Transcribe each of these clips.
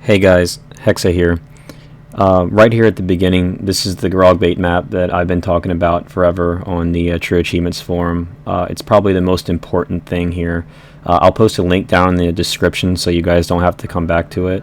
Hey guys, Hexa here. Right here at the beginning, this is the Graug Bait Map that I've been talking about forever on the True Achievements forum. It's probably the most important thing here. I'll post a link down in the description so you guys don't have to come back to it,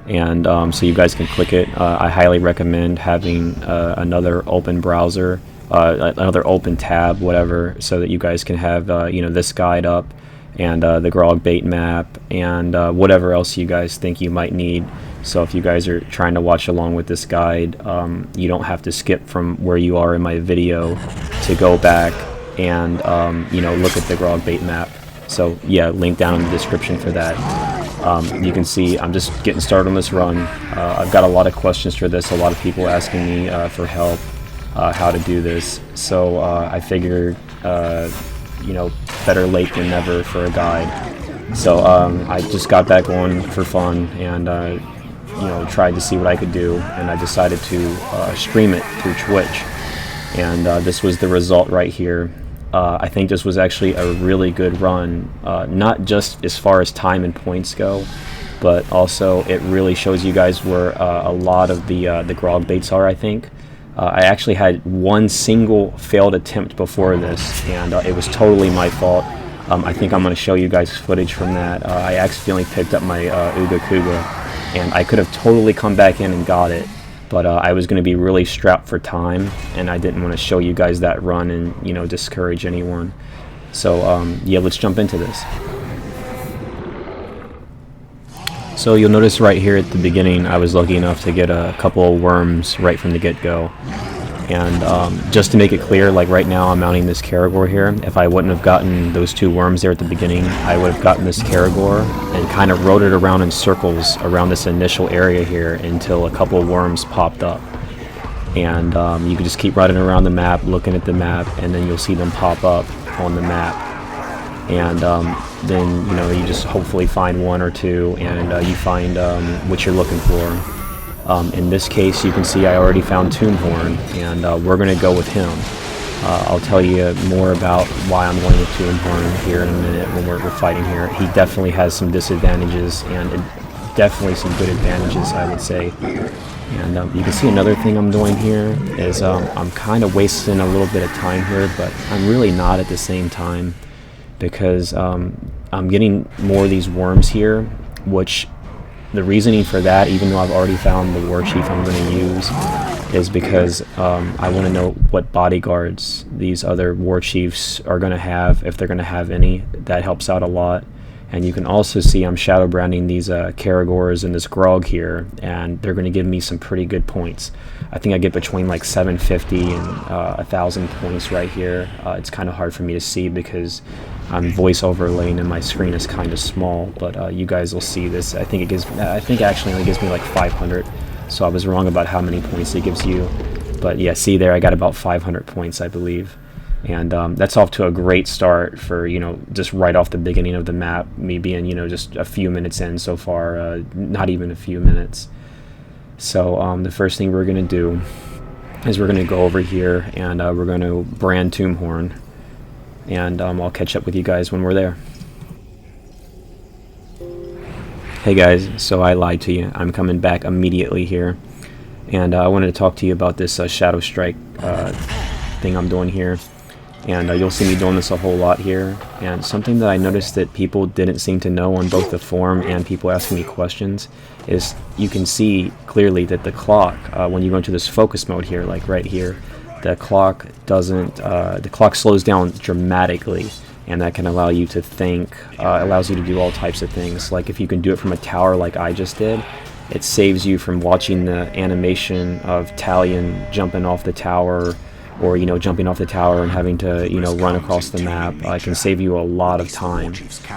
and so you guys can click it. I highly recommend having another open browser, another open tab, whatever, so that you guys can have this guide up, and the Graug Bait Map, and whatever else you guys think you might need. So if you guys are trying to watch along with this guide, you don't have to skip from where you are in my video to go back and look at the Graug Bait Map. So yeah, link down in the description for that. You can see I'm just getting started on this run. I've got a lot of questions for this, a lot of people asking me for help, how to do this. So I figured better late than never for a guide. So I just got back on for fun and tried to see what I could do, and I decided to stream it through Twitch, and this was the result right here. I think this was actually a really good run, not just as far as time and points go, but also it really shows you guys where a lot of the Graug baits are, I think. I actually had one single failed attempt before this, and it was totally my fault. I think I'm going to show you guys footage from that. I accidentally picked up my Uga Kuga, and I could have totally come back in and got it, but I was going to be really strapped for time, and I didn't want to show you guys that run and discourage anyone. So yeah, let's jump into this. So you'll notice right here at the beginning I was lucky enough to get a couple of worms right from the get-go. And just to make it clear, like right now I'm mounting this Caragor here. If I wouldn't have gotten those two worms there at the beginning, I would have gotten this Caragor and kind of rode it around in circles around this initial area here until a couple of worms popped up. And you can just keep riding around the map, looking at the map, and then you'll see them pop up on the map. And then you just hopefully find one or two, and you find what you're looking for. In this case, you can see I already found Tumhorn, and we're going to go with him. I'll tell you more about why I'm going with Tumhorn here in a minute when we're fighting here. He definitely has some disadvantages, and definitely some good advantages, I would say. And you can see another thing I'm doing here is I'm kind of wasting a little bit of time here, but I'm really not at the same time, because I'm getting more of these worms here, which the reasoning for that, even though I've already found the war chief I'm going to use, is because I want to know what bodyguards these other war chiefs are going to have, if they're going to have any. That helps out a lot. And you can also see I'm shadow branding these Caragors and this Graug here, and they're going to give me some pretty good points. I think I get between like 750 and 1,000 points right here. It's kind of hard for me to see because I'm voice overlaying and my screen is kind of small, but you guys will see this. I think actually only gives me like 500, so I was wrong about how many points it gives you. But yeah, see there, I got about 500 points, I believe. And that's off to a great start for, just right off the beginning of the map, me being, just a few minutes in so far, not even a few minutes. So the first thing we're going to do is we're going to go over here, and we're going to brand Tumhorn, and I'll catch up with you guys when we're there. Hey guys, so I lied to you. I'm coming back immediately here, and I wanted to talk to you about this Shadow Strike thing I'm doing here. And you'll see me doing this a whole lot here. And something that I noticed that people didn't seem to know on both the forum and people asking me questions is you can see clearly that the clock, when you go into this focus mode here, like right here, the clock slows down dramatically, and that can allow you to think, allows you to do all types of things. Like if you can do it from a tower like I just did, it saves you from watching the animation of Talion jumping off the tower, or jumping off the tower and having to run across the map. It can save you a lot of time,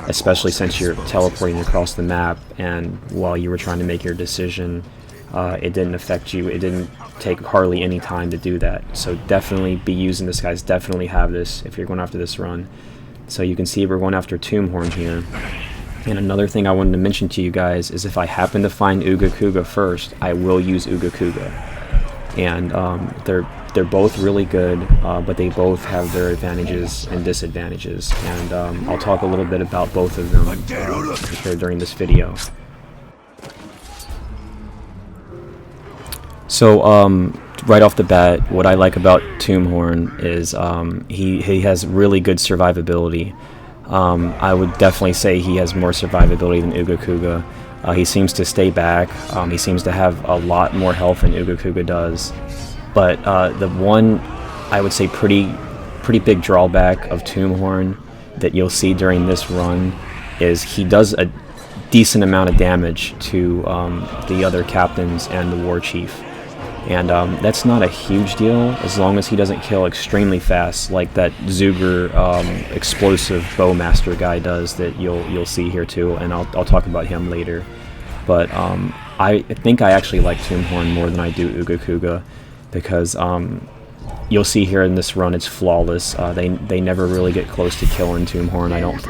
especially since you're teleporting across the map, and while you were trying to make your decision, it didn't affect you. It didn't take hardly any time to do that. So definitely be using this, guys. Definitely have this if you're going after this run. So you can see we're going after Tumhorn here. And another thing I wanted to mention to you guys is if I happen to find Uga Kuga first, I will use Uga Kuga. And they're both really good, but they both have their advantages and disadvantages, and I'll talk a little bit about both of them here during this video. So, right off the bat, what I like about Tumhorn is he has really good survivability. I would definitely say he has more survivability than Ugakuga. He seems to stay back. He seems to have a lot more health than Ugakuga does. But the one, I would say, pretty big drawback of Tumhorn that you'll see during this run is he does a decent amount of damage to the other captains and the war chief. And that's not a huge deal as long as he doesn't kill extremely fast like that Zuger explosive bowmaster guy does that you'll see here too, and I'll talk about him later. But I think I actually like Tumhorn more than I do Ugakuga because you'll see here in this run it's flawless. They never really get close to killing Tumhorn, I don't.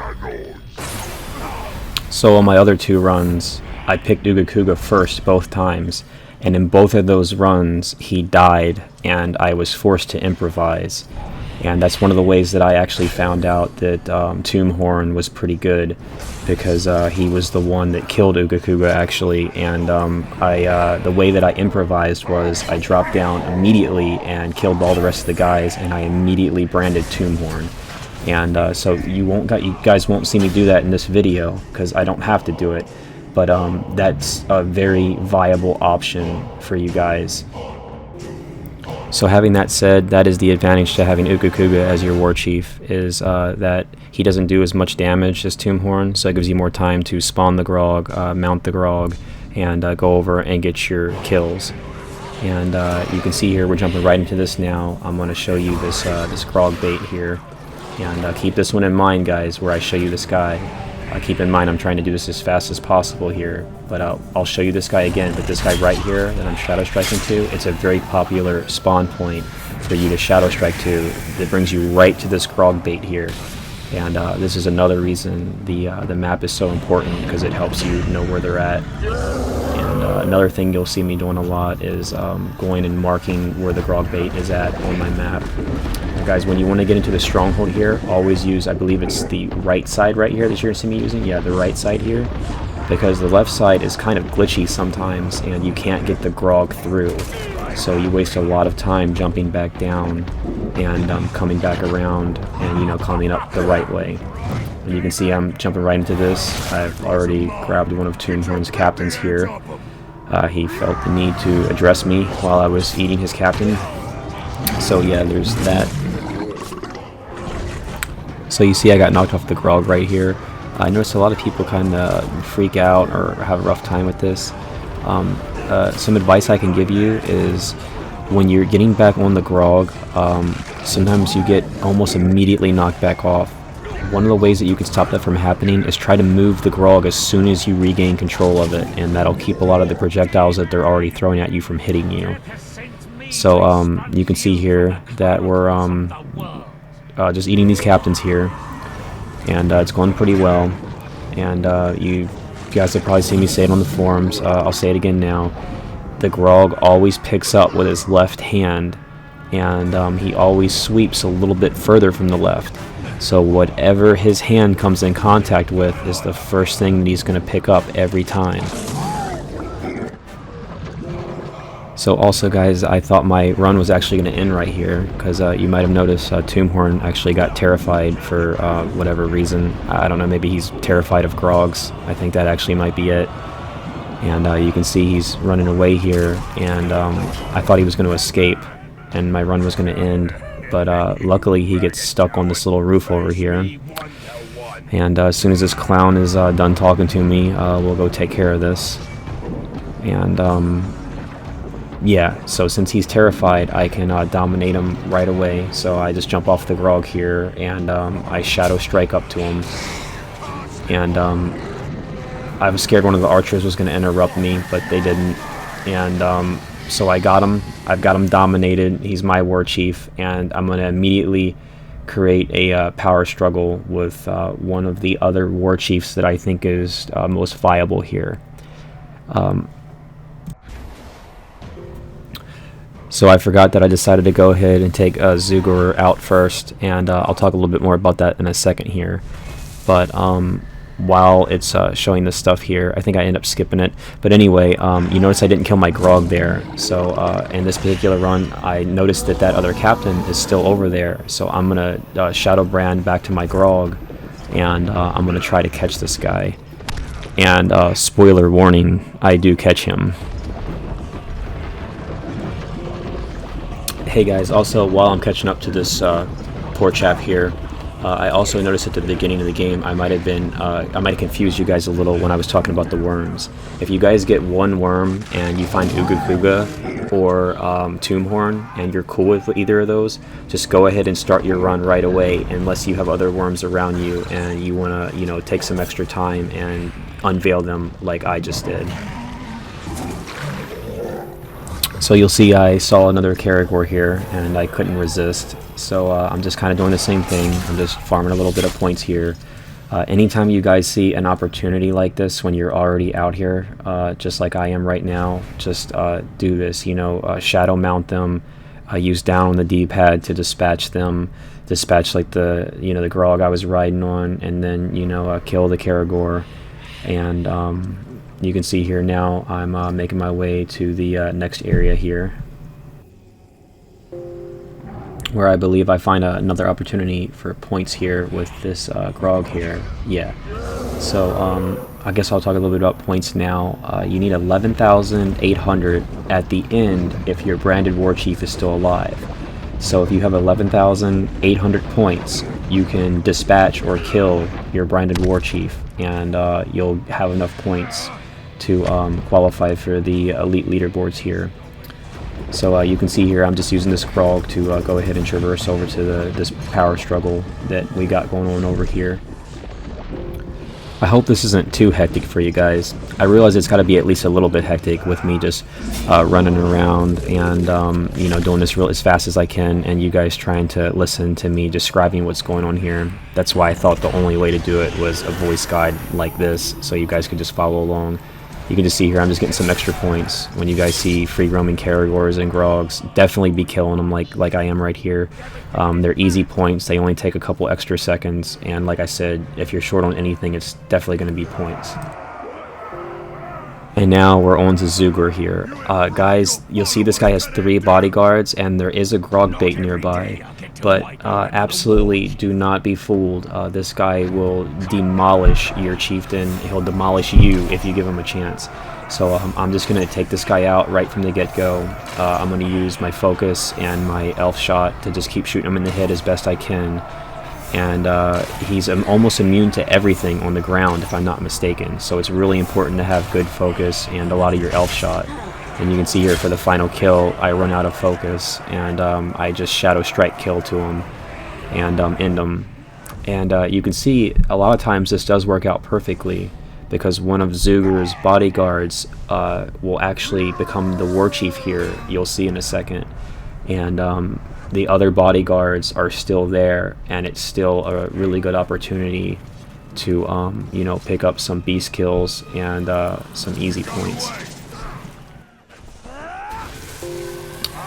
So on my other two runs, I picked Ugakuga first both times. And in both of those runs, he died, and I was forced to improvise. And that's one of the ways that I actually found out that Tumhorn was pretty good, because he was the one that killed Ugakuga, actually. And the way that I improvised was I dropped down immediately and killed all the rest of the guys, and I immediately branded Tumhorn. And so you guys won't see me do that in this video, because I don't have to do it. But that's a very viable option for you guys. So having that said, that is the advantage to having Ugakuga as your war chief, is that he doesn't do as much damage as Tumhorn, so it gives you more time to spawn the Graug, mount the Graug, and go over and get your kills. And you can see here we're jumping right into this now. I'm going to show you this Graug bait here, and keep this one in mind, guys, where I show you this guy. Keep in mind I'm trying to do this as fast as possible here, but I'll show you this guy again. But this guy right here that I'm shadow striking to, it's a very popular spawn point for you to shadow strike to that brings you right to this Graug bait here. And this is another reason the map is so important, because it helps you know where they're at. And another thing you'll see me doing a lot is going and marking where the Graug bait is at on my map. Now guys, when you want to get into the stronghold here, always use, I believe it's the right side right here that you're going to see me using. Yeah, the right side here. Because the left side is kind of glitchy sometimes, and you can't get the Graug through. So you waste a lot of time jumping back down and coming back around and, coming up the right way. And you can see I'm jumping right into this. I've already grabbed one of Tumhorn's captains here. He felt the need to address me while I was eating his captain. So yeah, there's that. So you see I got knocked off the Graug right here. I noticed a lot of people kind of freak out or have a rough time with this. Some advice I can give you is when you're getting back on the Graug, sometimes you get almost immediately knocked back off. One of the ways that you can stop that from happening is try to move the Graug as soon as you regain control of it, and that'll keep a lot of the projectiles that they're already throwing at you from hitting you. So you can see here that we're just eating these captains here, and it's going pretty well. And you guys have probably seen me say it on the forums. I'll say it again now. The Graug always picks up with his left hand, and he always sweeps a little bit further from the left. So whatever his hand comes in contact with is the first thing that he's going to pick up every time. So also, guys, I thought my run was actually going to end right here, because you might have noticed Tumhorn actually got terrified for whatever reason. I don't know, maybe he's terrified of Graugs. I think that actually might be it. And you can see he's running away here, and I thought he was going to escape and my run was going to end. But luckily he gets stuck on this little roof over here. And as soon as this clown is done talking to me, we'll go take care of this. And yeah, so since he's terrified, I can dominate him right away. So I just jump off the Graug here, and I shadow strike up to him. And I was scared one of the archers was going to interrupt me, but they didn't. And so I got him. I've got him dominated. He's my war chief, and I'm going to immediately create a power struggle with one of the other war chiefs that I think is most viable here. So I forgot that I decided to go ahead and take Zuger out first, and I'll talk a little bit more about that in a second here. But while it's showing this stuff here. I think I end up skipping it, but anyway, you notice I didn't kill my Graug there. So in this particular run, I noticed that that other captain is still over there. So I'm gonna shadow brand back to my Graug, and I'm gonna try to catch this guy. And spoiler warning, I do catch him. Hey guys, also while I'm catching up to this poor chap here, I also noticed at the beginning of the game I might have confused you guys a little when I was talking about the worms. If you guys get one worm and you find Ugakuga or Tumhorn and you're cool with either of those, just go ahead and start your run right away, unless you have other worms around you and you want to, you know, take some extra time and unveil them like I just did. So you'll see I saw another Caragor here and I couldn't resist, so I'm just kind of doing the same thing. I'm just farming a little bit of points here. Anytime you guys see an opportunity like this when you're already out here, just like I am right now, just do this, you know, shadow mount them, use down on the D-pad to dispatch them, dispatch like the, you know, the Graug I was riding on, and then, you know, kill the Caragor. And you can see here now I'm making my way to the next area here, where I believe I find another opportunity for points here with this Graug here. Yeah. So I guess I'll talk a little bit about points now. You need 11,800 at the end if your branded war chief is still alive. So if you have 11,800 points, you can dispatch or kill your branded war chief, and you'll have enough points to qualify for the elite leaderboards here. So you can see here I'm just using this Graug to go ahead and traverse over to this power struggle that we got going on over here. I hope this isn't too hectic for you guys. I realize it's got to be at least a little bit hectic with me just running around and you know, doing this real as fast as I can, and you guys trying to listen to me describing what's going on here. That's why I thought the only way to do it was a voice guide like this, so you guys could just follow along. You can just see here I'm just getting some extra points. When you guys see free roaming Caragors and Graugs, definitely be killing them like I am right here. They're easy points, they only take a couple extra seconds, and like I said, if you're short on anything, it's definitely going to be points. And now we're on to Zugur here. Guys, you'll see this guy has 3 bodyguards, and there is a Graug Bait nearby. But absolutely do not be fooled. This guy will demolish your chieftain. He'll demolish you if you give him a chance. So I'm just going to take this guy out right from the get-go. I'm going to use my focus and my elf shot to just keep shooting him in the head as best I can. And he's almost immune to everything on the ground, if I'm not mistaken. So it's really important to have good focus and a lot of your elf shot. And you can see here for the final kill, I run out of focus, and I just shadow strike kill to him and end him. And you can see a lot of times this does work out perfectly, because one of Zugur's bodyguards will actually become the war chief here, you'll see in a second. And the other bodyguards are still there, and it's still a really good opportunity to you know, pick up some beast kills and some easy points.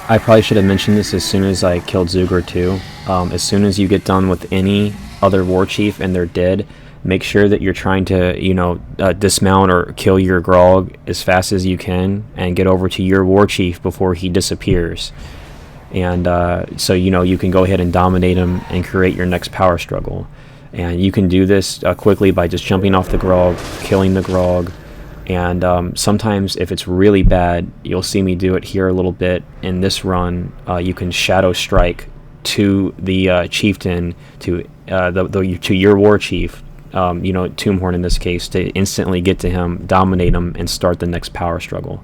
I probably should have mentioned this as soon as I killed Zugur too. As soon as you get done with any other war chief and they're dead, make sure that you're trying to, you know, dismount or kill your Graug as fast as you can and get over to your war chief before he disappears. And so, you know, you can go ahead and dominate him and create your next power struggle. And you can do this quickly by just jumping off the Graug, killing the Graug. And sometimes if it's really bad, you'll see me do it here a little bit in this run. You can shadow strike to the chieftain, to your war chief, you know, Tumhorn in this case, to instantly get to him, dominate him, and start the next power struggle.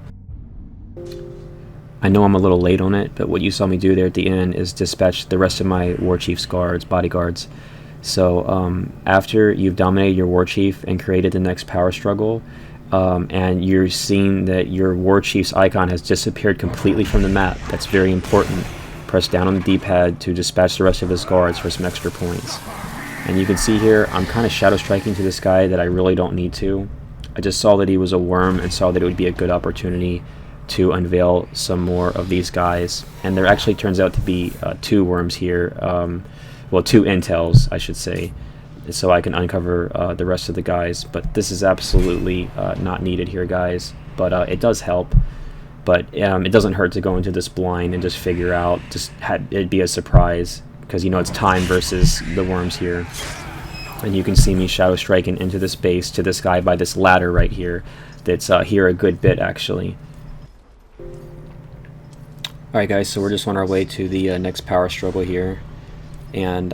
I know I'm a little late on it, but what you saw me do there at the end is dispatch the rest of my war chief's bodyguards. So after you've dominated your war chief and created the next power struggle, and you're seeing that your war chief's icon has disappeared completely from the map, that's very important. Press down on the D-pad to dispatch the rest of his guards for some extra points. And you can see here I'm kind of shadow striking to this guy that I really don't need to. I just saw that he was a worm and saw that it would be a good opportunity to unveil some more of these guys. And there actually turns out to be 2 worms here, well, 2 intels I should say. so I can uncover the rest of the guys. But this is absolutely not needed here, guys. But it does help. But it doesn't hurt to go into this blind and just figure out, it'd be a surprise, because you know it's time versus the worms here. And you can see me shadow striking into this base to this guy by this ladder right here. That's here a good bit, actually. Alright guys, so we're just on our way to the next power struggle here. And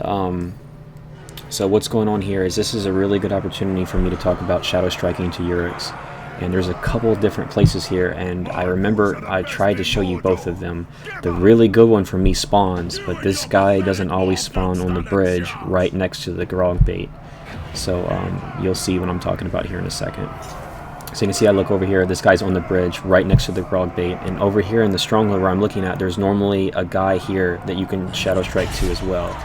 so what's going on here is this is a really good opportunity for me to talk about shadow striking to Urix. And there's a couple different places here, and I remember I tried to show you both of them. The really good one for me spawns, but this guy doesn't always spawn on the bridge right next to the Graug Bait. So you'll see what I'm talking about here in a second. So you can see I look over here, this guy's on the bridge right next to the Graug Bait, and over here in the stronghold where I'm looking at, there's normally a guy here that you can shadow strike to as well.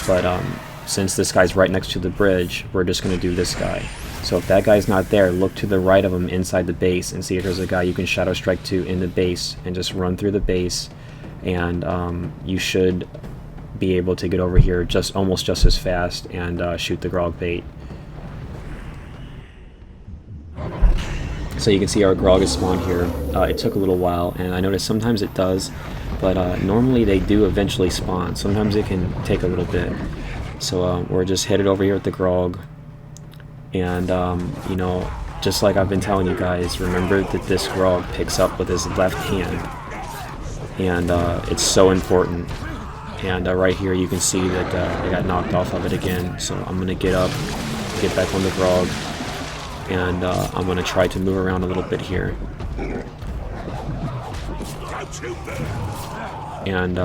But since this guy's right next to the bridge, we're just going to do this guy. So if that guy's not there, look to the right of him inside the base and see if there's a guy you can shadow strike to in the base, and just run through the base, and you should be able to get over here almost just as fast and shoot the Graug Bait. So you can see our Graug is spawned here. It took a little while, and I noticed sometimes it does, but normally they do eventually spawn. Sometimes it can take a little bit. So we're just headed over here at the Graug. And, you know, just like I've been telling you guys, remember that this Graug picks up with his left hand. And it's so important. And right here you can see that I got knocked off of it again. So I'm going to get up, get back on the Graug, and I'm going to try to move around a little bit here. And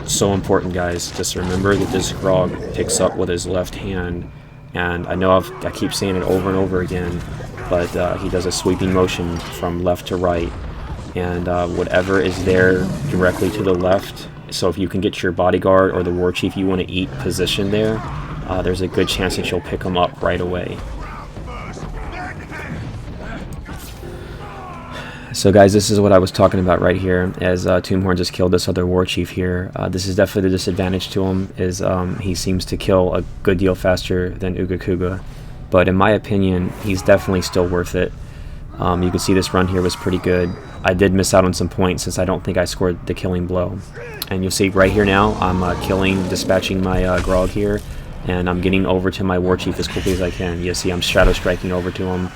so important, guys. Just remember that this Graug picks up with his left hand. And I know I keep saying it over and over again, but he does a sweeping motion from left to right. And whatever is there directly to the left, so if you can get your bodyguard or the war chief you want to eat positioned there, there's a good chance that you'll pick them up right away. So guys, this is what I was talking about right here, as Tumhorn just killed this other war chief here. This is definitely the disadvantage to him, is he seems to kill a good deal faster than Ugakuga. But in my opinion, he's definitely still worth it. You can see this run here was pretty good. I did miss out on some points since I don't think I scored the killing blow. And you'll see right here now, I'm dispatching my Graug here, and I'm getting over to my war chief as quickly as I can. You see I'm shadow striking over to him.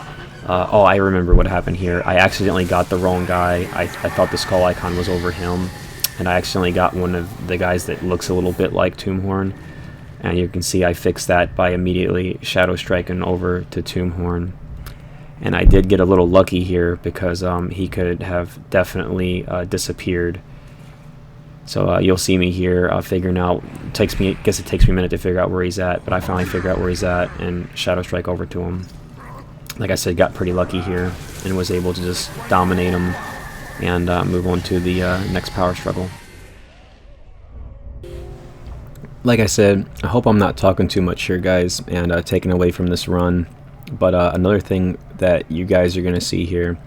Oh, I remember what happened here. I accidentally got the wrong guy. I thought the skull icon was over him, and I accidentally got one of the guys that looks a little bit like Tumhorn. And you can see I fixed that by immediately shadow striking over to Tumhorn. And I did get a little lucky here, because he could have definitely disappeared. So you'll see me here figuring out. I guess it takes me a minute to figure out where he's at, but I finally figured out where he's at and shadow strike over to him. Like I said, got pretty lucky here and was able to just dominate him and move on to the next power struggle. Like I said, I hope I'm not talking too much here, guys, and taking away from this run. But another thing that you guys are going to see here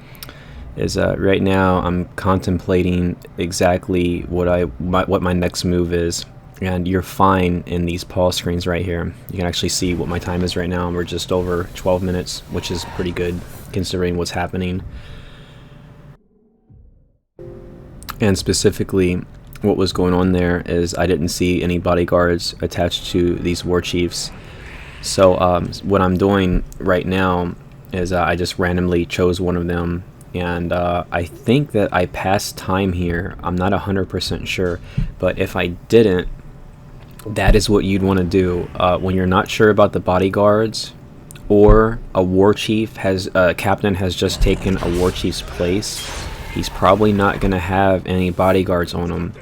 is right now I'm contemplating exactly what my next move is. And you're fine in these pause screens right here. You can actually see what my time is right now, and we're just over 12 minutes, which is pretty good considering what's happening. And specifically, what was going on there is I didn't see any bodyguards attached to these war chiefs. So what I'm doing right now is I just randomly chose one of them, and I think that I passed time here. I'm not 100% sure, but if I didn't, that is what you'd want to do when you're not sure about the bodyguards, or a war chief captain has just taken a war chief's place. He's probably not going to have any bodyguards on him,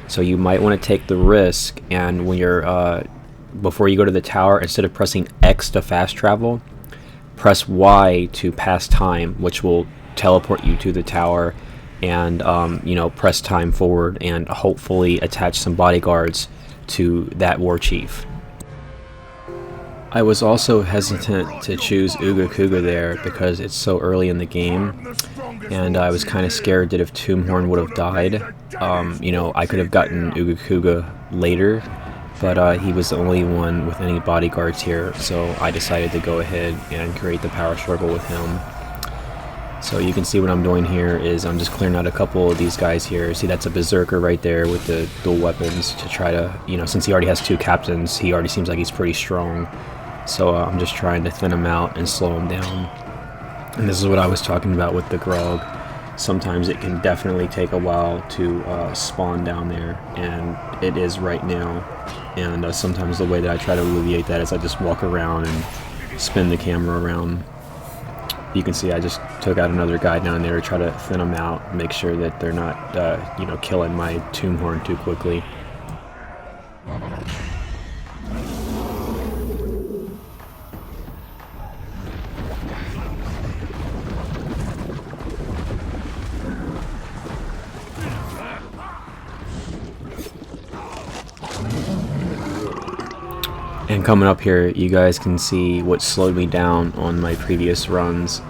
so you might want to take the risk. And when you're before you go to the tower, instead of pressing X to fast travel, press Y to pass time, which will teleport you to the tower, and you know, press time forward and hopefully attach some bodyguards to that war chief. I was also hesitant to choose Ugakuga there because it's so early in the game, and I was kind of scared that if Tumhorn would have died, you know, I could have gotten Ugakuga later, but he was the only one with any bodyguards here, so I decided to go ahead and create the power struggle with him. So you can see what I'm doing here is I'm just clearing out a couple of these guys here. See, that's a berserker right there with the dual weapons to try to, you know, since he already has 2 captains, he already seems like he's pretty strong. So I'm just trying to thin him out and slow him down. And this is what I was talking about with the Graug. Sometimes it can definitely take a while to spawn down there, and it is right now. And sometimes the way that I try to alleviate that is I just walk around and spin the camera around. You can see I just took out another guy down there to try to thin them out, make sure that they're not, you know, killing my Tumhorn too quickly. And coming up here, you guys can see what slowed me down on my previous runs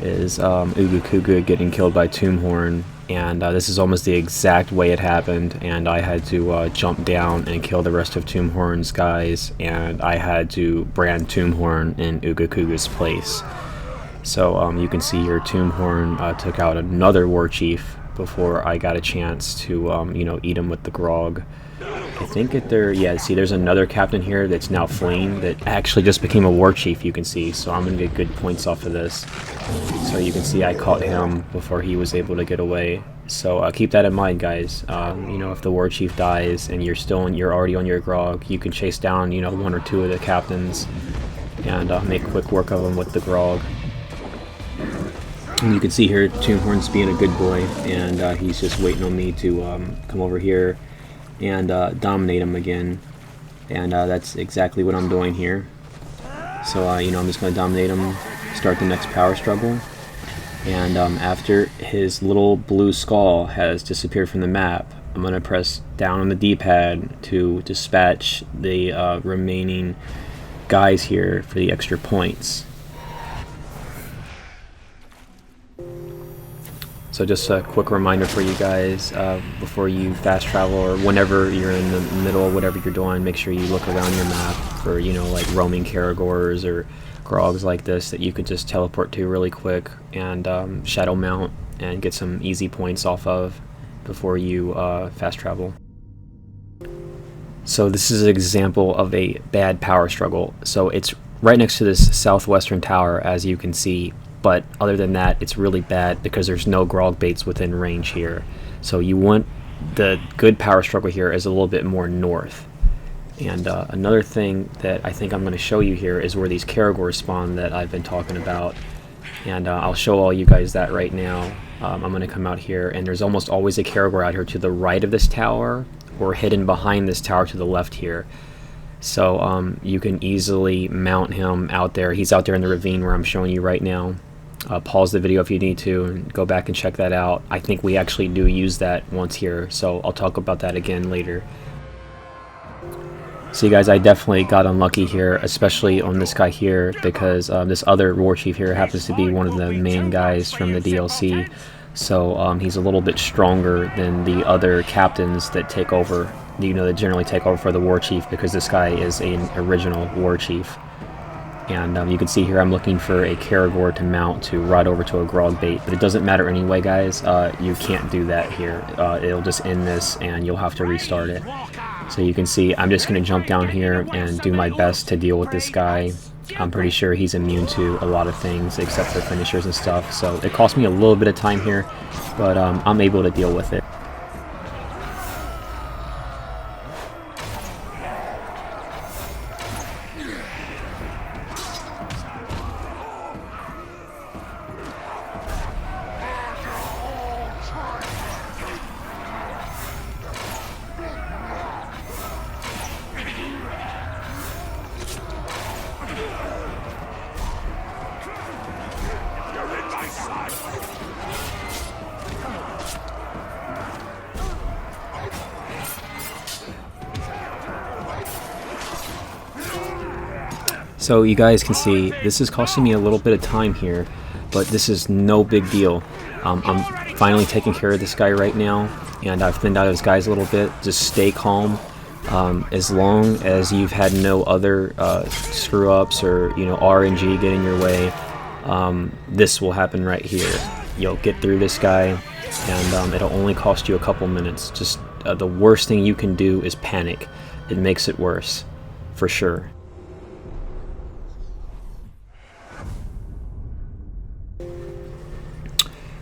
is Ugakuga getting killed by Tumhorn, and this is almost the exact way it happened, and I had to jump down and kill the rest of Tumhorn's guys, and I had to brand Tumhorn in Ugakuga's place. So you can see here Tumhorn took out another war chief before I got a chance to you know, eat him with the Graug. I think that yeah, see, there's another captain here that's now fleeing that actually just became a war chief, you can see, so I'm gonna get good points off of this. So you can see I caught him before he was able to get away. So keep that in mind, guys. You know, if the war chief dies and you're already on your Graug, you can chase down, you know, 1 or 2 of the captains and make quick work of them with the Graug. And you can see here Tumhorn's being a good boy, and he's just waiting on me to come over here and dominate him again, and that's exactly what I'm doing here. So you know, I'm just going to dominate him, start the next power struggle, and after his little blue skull has disappeared from the map, I'm going to press down on the D-pad to dispatch the remaining guys here for the extra points. So just a quick reminder for you guys, before you fast travel or whenever you're in the middle of whatever you're doing, make sure you look around your map for, you know, like roaming Caragors or Graugs like this that you could just teleport to really quick and shadow mount and get some easy points off of before you fast travel. So this is an example of a bad power struggle. So it's right next to this southwestern tower, as you can see. But other than that, it's really bad because there's no Graug baits within range here. So you want the good power struggle here is a little bit more north. And another thing that I think I'm going to show you here is where these Caragors spawn that I've been talking about. And I'll show all you guys that right now. I'm going to come out here, and there's almost always a Caragor out here to the right of this tower or hidden behind this tower to the left here. So you can easily mount him out there. He's out there in the ravine where I'm showing you right now. Pause the video if you need to and go back and check that out. I think we actually do use that once here, so I'll talk about that again later. So you guys, I definitely got unlucky here, especially on this guy here, because this other war chief here happens to be one of the main guys from the DLC. So he's a little bit stronger than the other captains that take over, you know, that generally take over for the war chief, because this guy is an original war chief. And you can see here I'm looking for a Caragor to mount to ride over to a Graug bait, but it doesn't matter anyway, guys. You can't do that here. It'll just end this and you'll have to restart it. So you can see I'm just going to jump down here and do my best to deal with this guy. I'm pretty sure he's immune to a lot of things except for finishers and stuff, so it cost me a little bit of time here, but I'm able to deal with it. So you guys can see this is costing me a little bit of time here, but this is no big deal. I'm finally taking care of this guy right now, and I've thinned out his guys a little bit. Just stay calm, As long as you've had no other screw ups or RNG get in your way, this will happen right here. You'll get through this guy, and it'll only cost you a couple minutes. Just the worst thing you can do is panic. It makes it worse, for sure.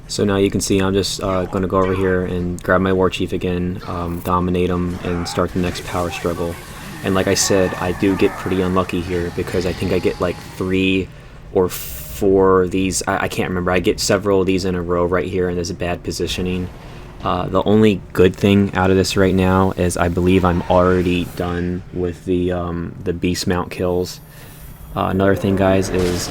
So now you can see I'm just going to go over here and grab my War Chief again, dominate him, and start the next power struggle. And like I said, I do get pretty unlucky here because I think I get like 3 or 4 of these. I can't remember. I get several of these in a row right here, and there's a bad positioning. The only good thing out of this right now is I believe I'm already done with the beast mount kills. Another thing, guys, is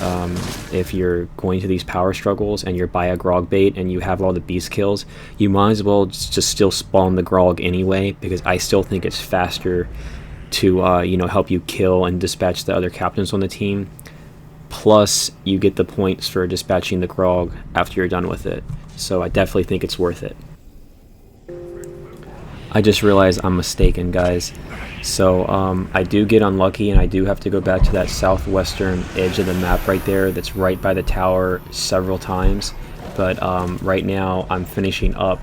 if you're going to these power struggles and you're by a Graug Bait and you have all the beast kills, you might as well just still spawn the Graug anyway, because I still think it's faster to help you kill and dispatch the other captains on the team. Plus, you get the points for dispatching the Graug after you're done with it. So I definitely think it's worth it. I just realized I'm mistaken, guys. So I do get unlucky, and I do have to go back to that southwestern edge of the map right there that's right by the tower several times. But right now I'm finishing up.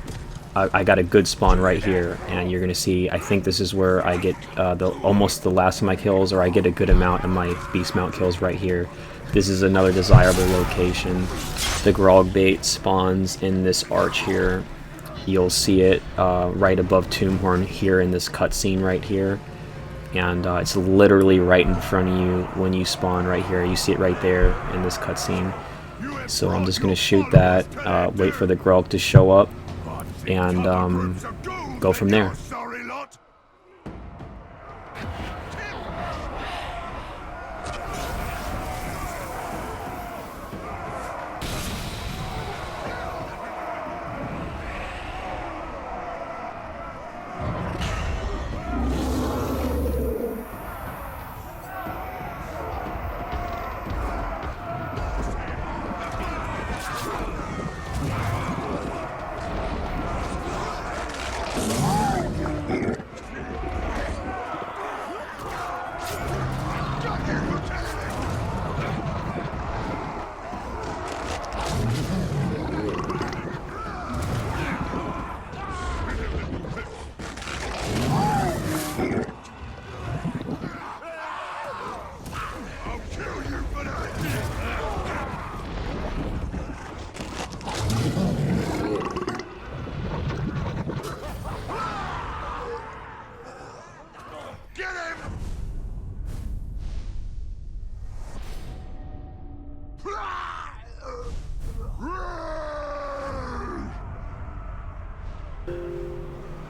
I got a good spawn right here, and you're gonna see, I think this is where I get almost the last of my kills, or I get a good amount of my beast mount kills right here. This is another desirable location. The Graug Bait spawns in this arch here. You'll see it right above Tumhorn here in this cutscene right here, and it's literally right in front of you when you spawn right here. You see it right there in this cutscene. So I'm just gonna shoot that, wait for the Graug to show up, and go from there.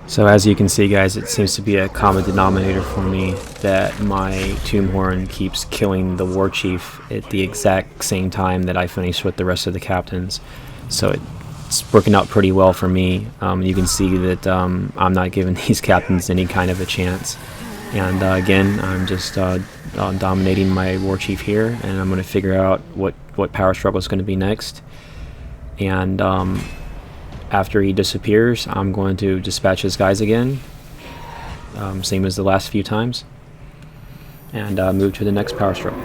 So as you can see, guys, it seems to be a common denominator for me that my Tumhorn keeps killing the War Chief at the exact same time that I finish with the rest of the captains. So it's working out pretty well for me. You can see that I'm not giving these captains any kind of a chance. And again, I'm just dominating my War Chief here, and I'm going to figure out what power struggle is going to be next. And after he disappears, I'm going to dispatch his guys again, same as the last few times, and move to the next power struggle.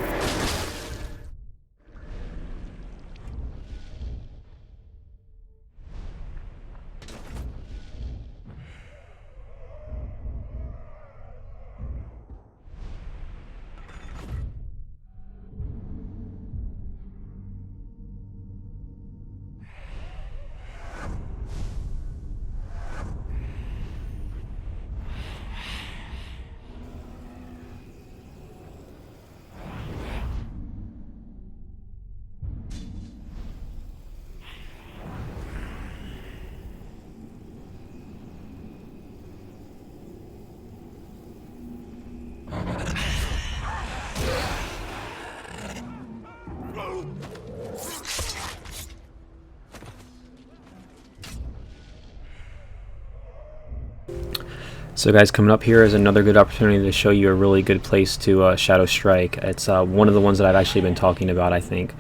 So guys, coming up here is another good opportunity to show you a really good place to Shadow Strike. It's one of the ones that I've actually been talking about, I think.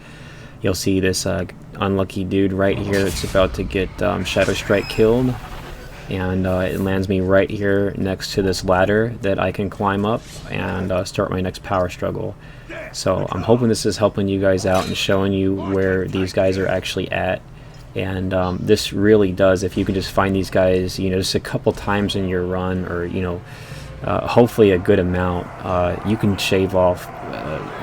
You'll see this unlucky dude right here that's about to get Shadow Strike killed. and it lands me right here next to this ladder that I can climb up and start my next power struggle. So I'm hoping this is helping you guys out and showing you where these guys are actually at. And this really does, if you can just find these guys, you know, just a couple times in your run, or, you know, hopefully a good amount, you can shave off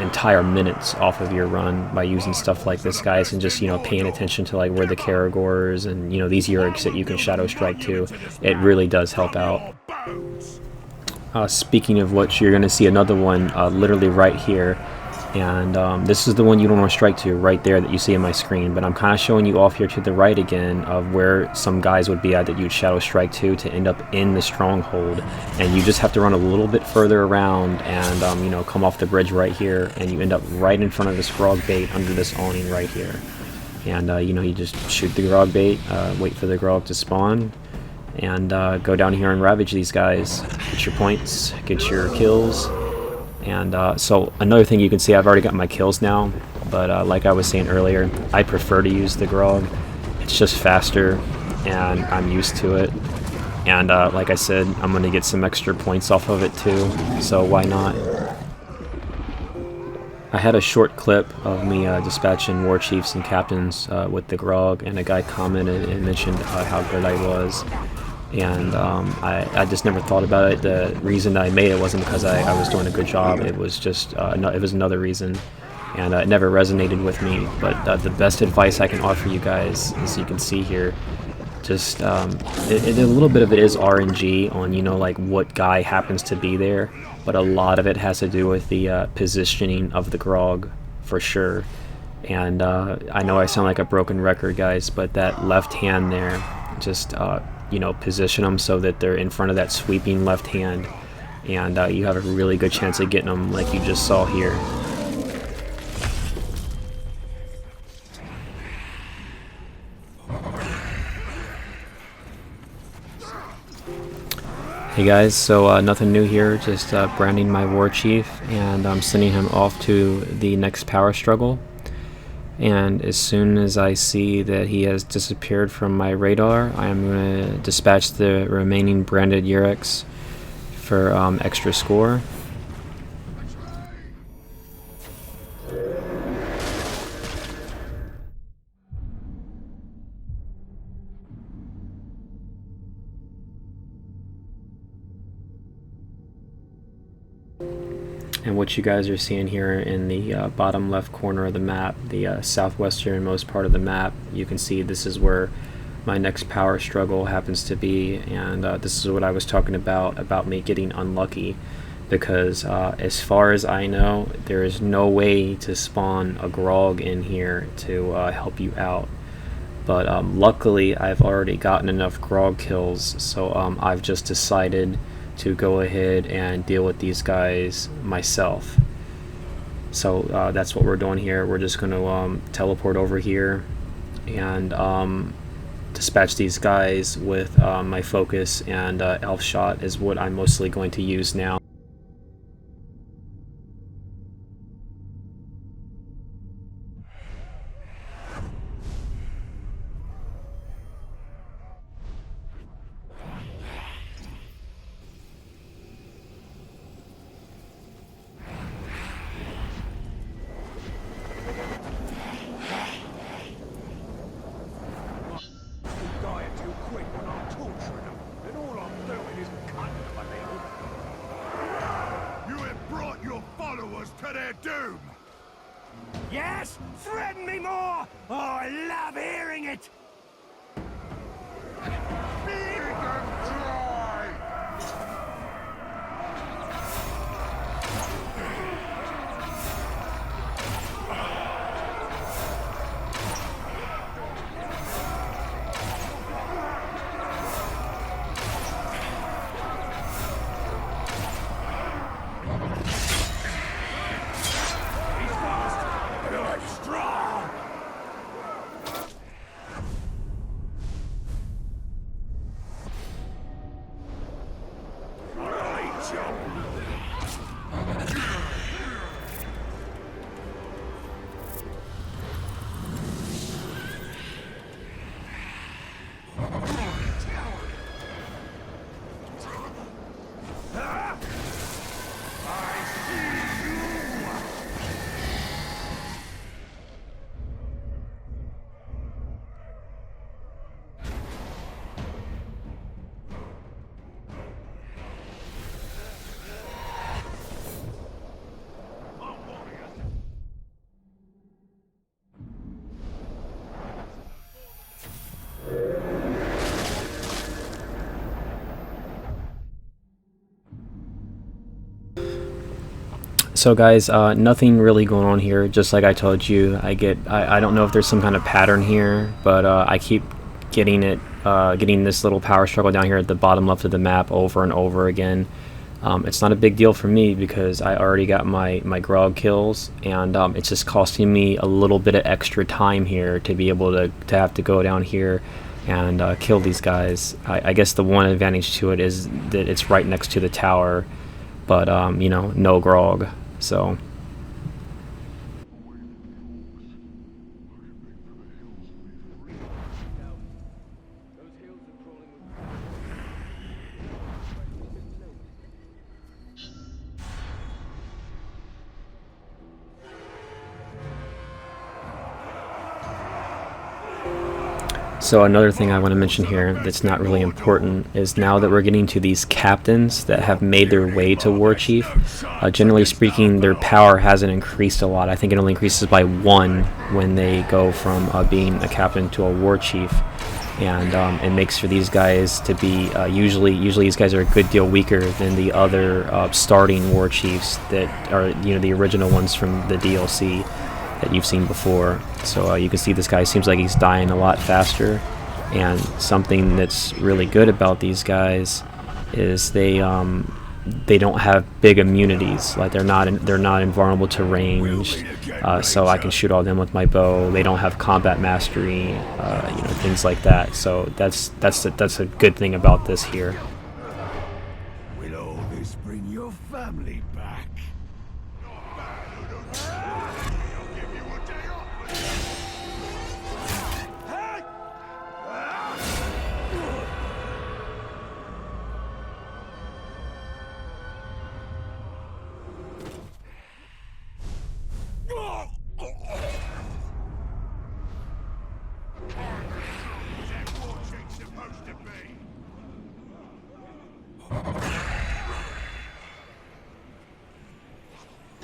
entire minutes off of your run by using stuff like this, guys, and just, you know, paying attention to like where the Caragors and, you know, these Yurks that you can shadow strike to. It really does help out. Speaking of which, you're going to see another one literally right here. And this is the one you don't want to strike to right there that you see on my screen, but I'm kind of showing you off here to the right again of where some guys would be at that you'd shadow strike to end up in the stronghold. And you just have to run a little bit further around and you know, come off the bridge right here, and you end up right in front of this Graug Bait under this awning right here. And you know, you just shoot the Graug Bait, wait for the Graug to spawn, and go down here and ravage these guys, get your points, get your kills. And so another thing you can see, I've already got my kills now, but like I was saying earlier, I prefer to use the Graug. It's just faster, and I'm used to it. And like I said, I'm going to get some extra points off of it too, so why not? I had a short clip of me dispatching war chiefs and captains with the Graug, and a guy commented and mentioned how good I was. And I just never thought about it. The reason I made it wasn't because I was doing a good job. It was just it was another reason, and it never resonated with me. But the best advice I can offer you guys, as you can see here, just a little bit of it is RNG on, you know, like what guy happens to be there, but a lot of it has to do with the positioning of the Graug, for sure. And I know I sound like a broken record, guys, but that left hand there, just you know, position them so that they're in front of that sweeping left hand, and you have a really good chance of getting them like you just saw here. Hey guys, so nothing new here, just branding my war chief, and I'm sending him off to the next power struggle. And as soon as I see that he has disappeared from my radar, I am going to dispatch the remaining branded Yurks for extra score. And what you guys are seeing here in the bottom left corner of the map, the southwesternmost part of the map, you can see this is where my next power struggle happens to be. And this is what I was talking about me getting unlucky, because as far as I know, there is no way to spawn a Graug in here to help you out. But luckily I've already gotten enough Graug kills, so I've just decided to go ahead and deal with these guys myself. So that's what we're doing here. We're just going to teleport over here and dispatch these guys with my focus, and elf shot is what I'm mostly going to use now. To their doom! Yes? Threaten me more! Oh, I love hearing it! Big and dry! So guys, nothing really going on here. Just like I told you, I don't know if there's some kind of pattern here, but I keep getting this little power struggle down here at the bottom left of the map over and over again. It's not a big deal for me because I already got my Graug kills, and it's just costing me a little bit of extra time here to be able to have to go down here and kill these guys. I guess the one advantage to it is that it's right next to the tower, but you know, no Graug. So another thing I want to mention here that's not really important is now that we're getting to these captains that have made their way to War Chief, generally speaking, their power hasn't increased a lot. I think it only increases by 1 when they go from being a captain to a War Chief, and it makes for these guys to be usually these guys are a good deal weaker than the other starting War Chiefs that are, you know, the original ones from the DLC that you've seen before. So you can see this guy seems like he's dying a lot faster, and something that's really good about these guys is they don't have big immunities. Like they're not invulnerable to range, so I can shoot all them with my bow. They don't have combat mastery, you know, things like that. So that's a good thing about this here. Will all this bring your family back? I'll give you a day off. Supposed to be.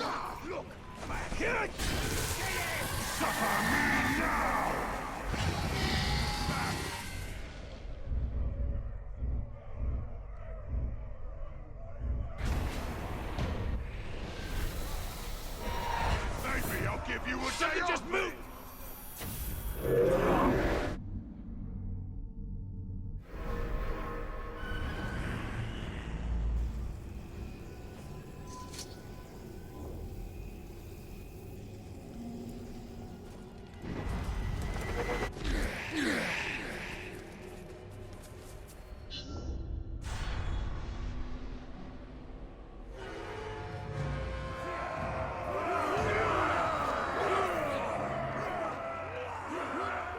Look, man. Suffer me now. Maybe I'll give you a day off. Just move.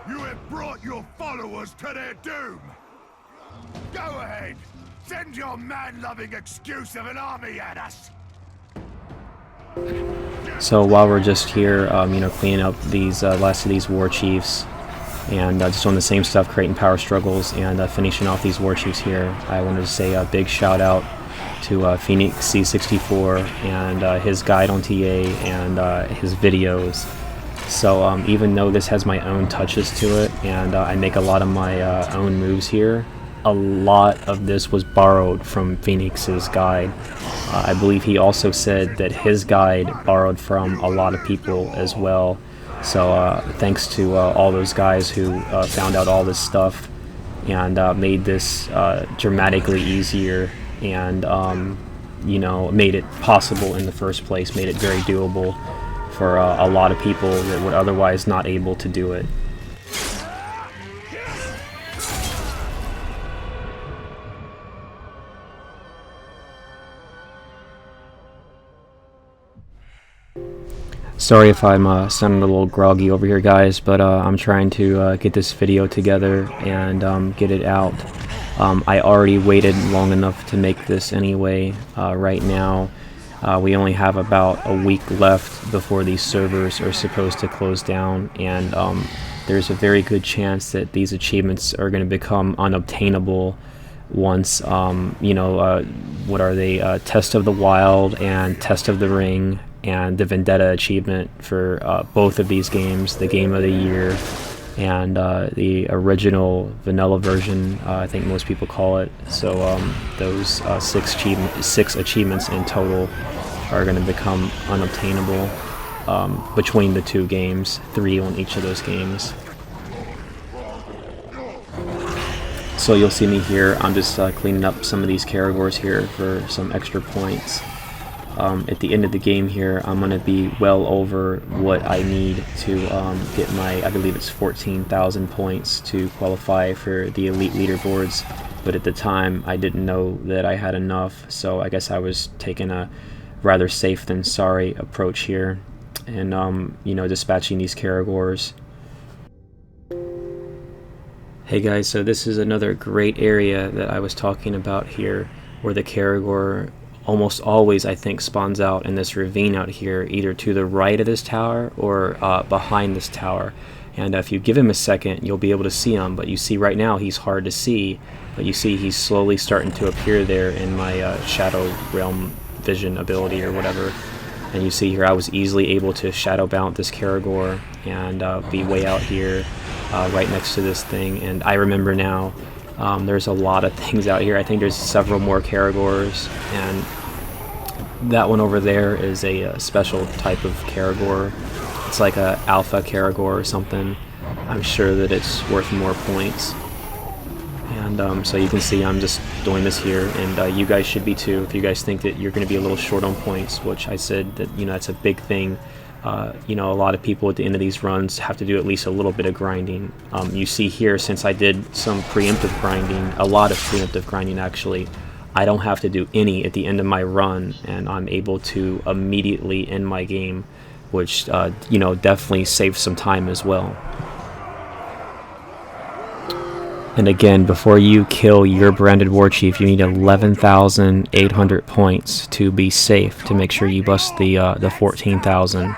You have brought your followers to their doom. Go ahead. Send your man-loving excuse of an army at us. So while we're just here, you know, cleaning up these last of these War Chiefs, and just doing the same stuff, creating power struggles, and finishing off these War Chiefs here, I wanted to say a big shout out to Phoenix C64 and his guide on TA and his videos. So even though this has my own touches to it, and I make a lot of my own moves here, a lot of this was borrowed from Phoenix's guide. I believe he also said that his guide borrowed from a lot of people as well. So thanks to all those guys who found out all this stuff and made this dramatically easier, and you know, made it possible in the first place, made it very doable for a lot of people that would otherwise not able to do it. Sorry if I'm sounding a little groggy over here, guys, but I'm trying to get this video together and get it out. I already waited long enough to make this anyway. Right now we only have about a week left before these servers are supposed to close down, and there's a very good chance that these achievements are going to become unobtainable once, you know, what are they, Test of the Wild and Test of the Ring and the Vendetta achievement for both of these games, the Game of the Year and the original vanilla version, I think most people call it. So those six achievements in total are going to become unobtainable between the two games, 3 on each of those games. So you'll see me here, I'm just cleaning up some of these Caragors here for some extra points. At the end of the game here, I'm going to be well over what I need to get my, I believe it's 14,000 points to qualify for the elite leaderboards. But at the time, I didn't know that I had enough, so I guess I was taking a rather safe than sorry approach here, and you know, dispatching these Caragors. Hey guys, so this is another great area that I was talking about here, where the Caragor almost always, I think, spawns out in this ravine out here, either to the right of this tower or behind this tower. And if you give him a second, you'll be able to see him. But you see right now he's hard to see, but you see he's slowly starting to appear there in my Shadow Realm vision ability or whatever. And you see here I was easily able to shadow bounce this Caragor and be way out here right next to this thing. And I remember now, there's a lot of things out here. I think there's several more Caragors, and that one over there is a special type of Caragor. It's like a alpha Caragor or something. I'm sure that it's worth more points. And so you can see I'm just doing this here, and you guys should be too. If you guys think that you're going to be a little short on points, which I said that, you know, that's a big thing. You know, a lot of people at the end of these runs have to do at least a little bit of grinding. You see here, since I did some preemptive grinding, a lot of preemptive grinding actually, I don't have to do any at the end of my run, and I'm able to immediately end my game, which, you know, definitely saves some time as well. And again, before you kill your branded war chief, you need 11,800 points to be safe, to make sure you bust the 14,000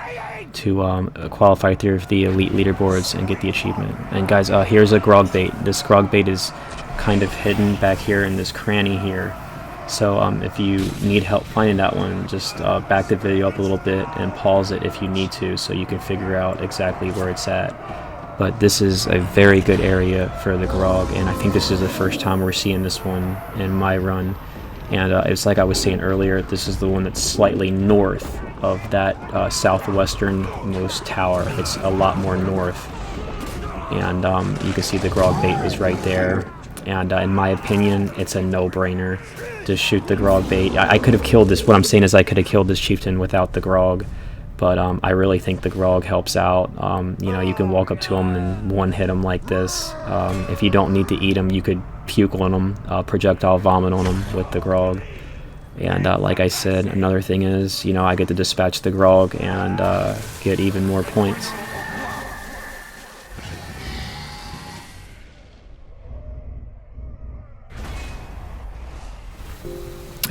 to qualify through the elite leaderboards and get the achievement. And guys, here's a Graug Bait. This Graug Bait is kind of hidden back here in this cranny here. So if you need help finding that one, just back the video up a little bit and pause it if you need to, so you can figure out exactly where it's at. But this is a very good area for the Graug, and I think this is the first time we're seeing this one in my run. And it's like I was saying earlier, this is the one that's slightly north of that southwesternmost tower. It's a lot more north. And you can see the Graug Bait is right there. And in my opinion, it's a no-brainer to shoot the Graug Bait. I could have killed this, what I'm saying is I could have killed this chieftain without the Graug. But I really think the Graug helps out. You know, you can walk up to him and one-hit him like this. If you don't need to eat him, you could puke on him, projectile vomit on him with the Graug. And like I said, another thing is, you know, I get to dispatch the Graug and get even more points.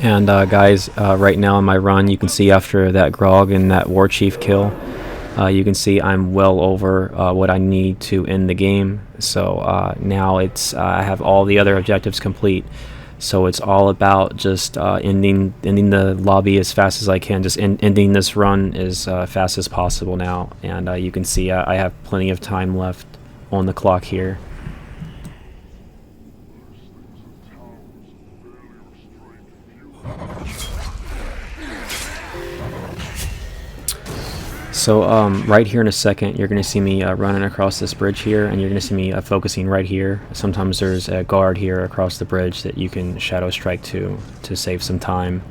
And guys, right now in my run, you can see after that Graug and that War Chief kill, you can see I'm well over what I need to end the game. So now it's I have all the other objectives complete. So it's all about just ending the lobby as fast as I can, just ending this run as fast as possible now. And you can see I have plenty of time left on the clock here. So right here in a second, you're going to see me running across this bridge here, and you're going to see me focusing right here. Sometimes there's a guard here across the bridge that you can shadow strike to save some time.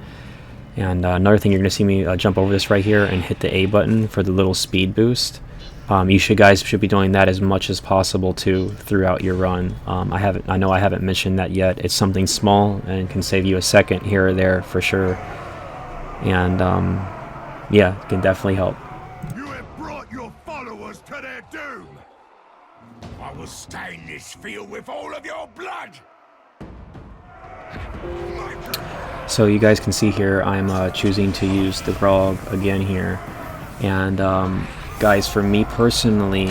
And another thing, you're going to see me jump over this right here and hit the A button for the little speed boost. You guys should be doing that as much as possible too throughout your run. I know I haven't mentioned that yet. It's something small and can save you a second here or there for sure. And yeah, it can definitely help. You have brought your followers to their doom. I will stain this field with all of your blood. So you guys can see here, I'm choosing to use the Graug again here. And guys, for me personally,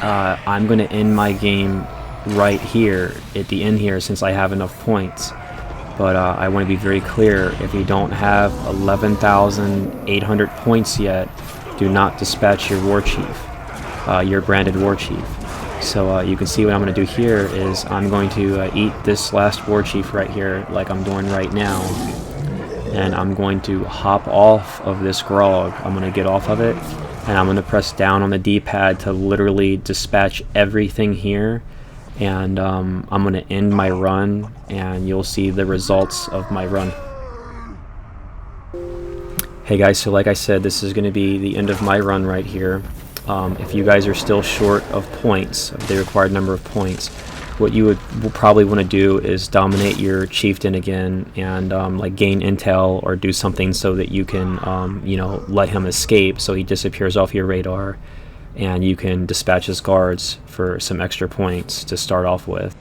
I'm going to end my game right here at the end here since I have enough points. But I want to be very clear, if you don't have 11,800 points yet, do not dispatch your war chief, your branded war chief. So you can see what I'm going to do here is I'm going to eat this last war chief right here like I'm doing right now. and I'm going to hop off of this Graug. I'm going to get off of it, and I'm going to press down on the D-pad to literally dispatch everything here, and I'm going to end my run, and you'll see the results of my run. Hey guys, so like I said, this is going to be the end of my run right here. If you guys are still short of points, of the required number of points, what you will probably want to do is dominate your chieftain again and like gain intel or do something so that you can you know, let him escape so he disappears off your radar, and you can dispatch his guards for some extra points to start off with.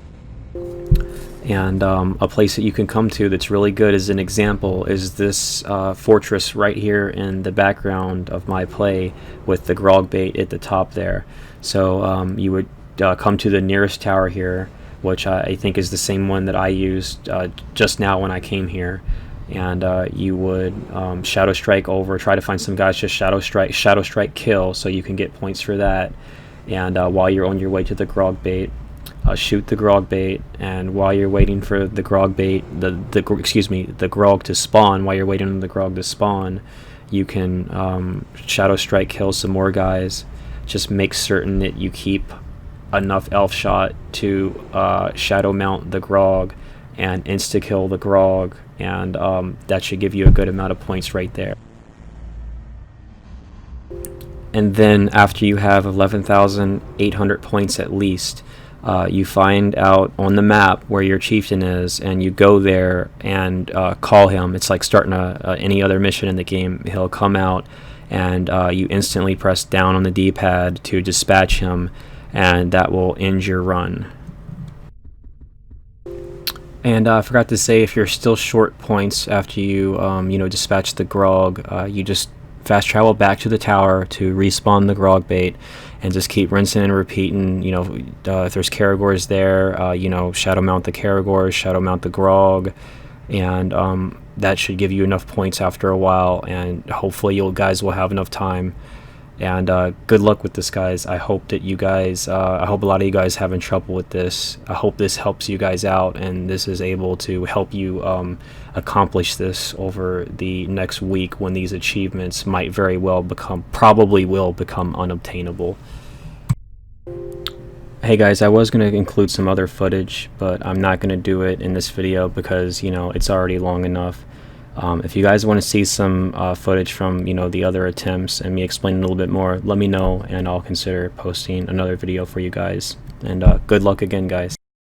And a place that you can come to that's really good as an example is this fortress right here in the background of my play with the Graug Bait at the top there. So you would come to the nearest tower here, which I think is the same one that I used just now when I came here, and you would shadow strike over, try to find some guys, just shadow strike kill, so you can get points for that. And while you're on your way to the Graug Bait, shoot the Graug Bait, and while you're waiting for the Graug Bait, the Graug to spawn, while you're waiting on the Graug to spawn, you can shadow strike kill some more guys. Just make certain that you keep enough elf shot to shadow mount the Graug and insta kill the Graug, and that should give you a good amount of points right there. And then after you have 11,800 points at least, you find out on the map where your chieftain is, and you go there and call him. It's like starting any other mission in the game. He'll come out, and you instantly press down on the D-pad to dispatch him, and that will end your run. And I forgot to say, if you're still short points after you you know, dispatch the Graug, you just fast travel back to the tower to respawn the Graug Bait, and just keep rinsing and repeating. You know, if there's Caragors there, you know, shadow mount the Caragors, shadow mount the Graug, and that should give you enough points after a while, and hopefully you guys will have enough time. And good luck with this, guys. I hope that you guys, I hope a lot of you guys having trouble with this. I hope this helps you guys out, and this is able to help you accomplish this over the next week, when these achievements might very well probably will become unobtainable. Hey guys, I was going to include some other footage, but I'm not going to do it in this video because, you know, it's already long enough. If you guys want to see some footage from, you know, the other attempts and me explaining a little bit more, let me know, and I'll consider posting another video for you guys. And good luck again, guys.